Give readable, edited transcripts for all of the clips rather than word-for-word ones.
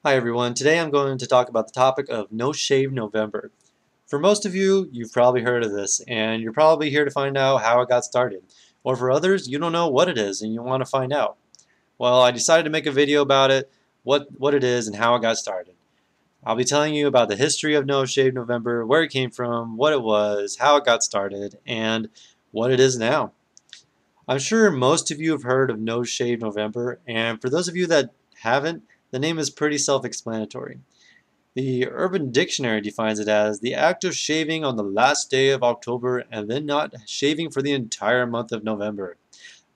Hi everyone, today I'm going to talk about the topic of No Shave November. For most of you, you've probably heard of this, and you're probably here to find out how it got started. Or for others, you don't know what it is and you want to find out. Well, I decided to make a video about it, what it is and how it got started. I'll be telling you about the history of No Shave November, where it came from, what it was, how it got started, and what it is now. I'm sure most of you have heard of No Shave November, and for those of you that haven't, the name is pretty self-explanatory. The Urban Dictionary defines it as the act of shaving on the last day of October and then not shaving for the entire month of November.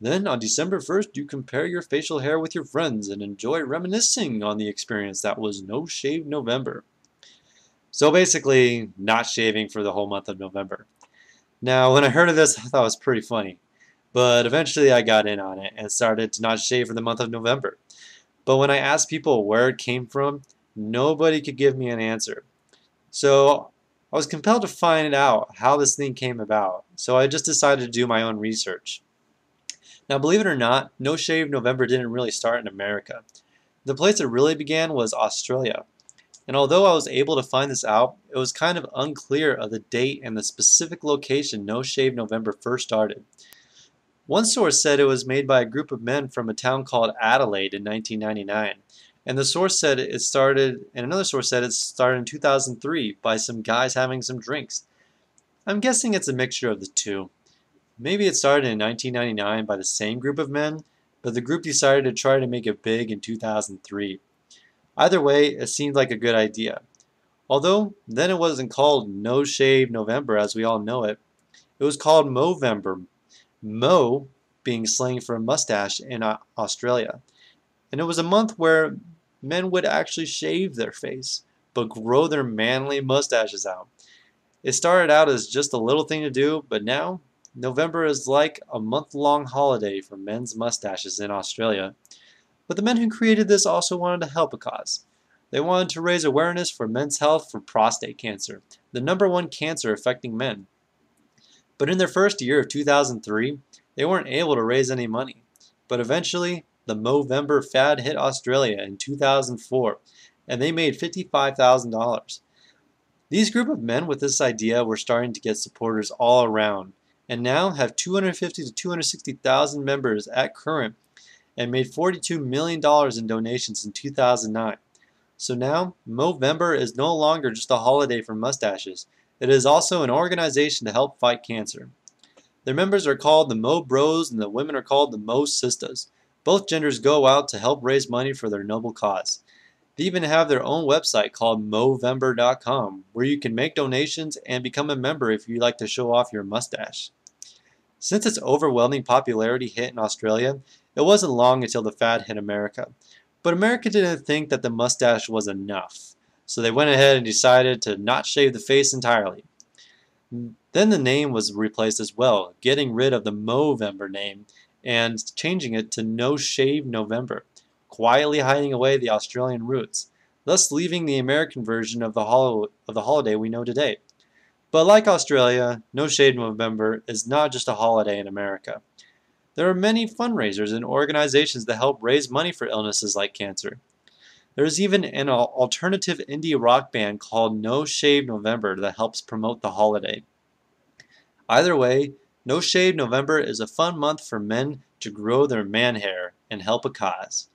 Then on December 1st, you compare your facial hair with your friends and enjoy reminiscing on the experience that was No Shave November. So basically, not shaving for the whole month of November. Now, when I heard of this, I thought it was pretty funny. But eventually I got in on it and started to not shave for the month of November. But when I asked people where it came from, nobody could give me an answer. So I was compelled to find out how this thing came about. So I just decided to do my own research. Now, believe it or not, No Shave November didn't really start in America. The place it really began was Australia. And although I was able to find this out, it was kind of unclear of the date and the specific location No Shave November first started. One source said it was made by a group of men from a town called Adelaide in 1999. And another source said it started in 2003 by some guys having some drinks. I'm guessing it's a mixture of the two. Maybe it started in 1999 by the same group of men, but the group decided to try to make it big in 2003. Either way, it seemed like a good idea. Although, then it wasn't called No Shave November as we all know it. It was called Movember. Mo being slang for mustache in Australia. And it was a month where men would actually shave their face, but grow their manly mustaches out. It started out as just a little thing to do, but now November is like a month-long holiday for men's mustaches in Australia. But the men who created this also wanted to help a cause. They wanted to raise awareness for men's health for prostate cancer, the #1 cancer affecting men. But in their first year of 2003, they weren't able to raise any money. But eventually, the Movember fad hit Australia in 2004, and they made $55,000. These group of men with this idea were starting to get supporters all around, and now have 250 to 260,000 members at current, and made $42 million in donations in 2009. So now, Movember is no longer just a holiday for mustaches. It is also an organization to help fight cancer. Their members are called the Mo Bros and the women are called the Mo Sistas. Both genders go out to help raise money for their noble cause. They even have their own website called Movember.com where you can make donations and become a member if you'd like to show off your mustache. Since its overwhelming popularity hit in Australia, it wasn't long until the fad hit America. But America didn't think that the mustache was enough, so they went ahead and decided to not shave the face entirely. Then the name was replaced as well, getting rid of the Movember name and changing it to No Shave November, quietly hiding away the Australian roots, thus leaving the American version of the holiday we know today. But like Australia, No Shave November is not just a holiday in America. There are many fundraisers and organizations that help raise money for illnesses like cancer. There is even an alternative indie rock band called No Shave November that helps promote the holiday. Either way, No Shave November is a fun month for men to grow their man hair and help a cause.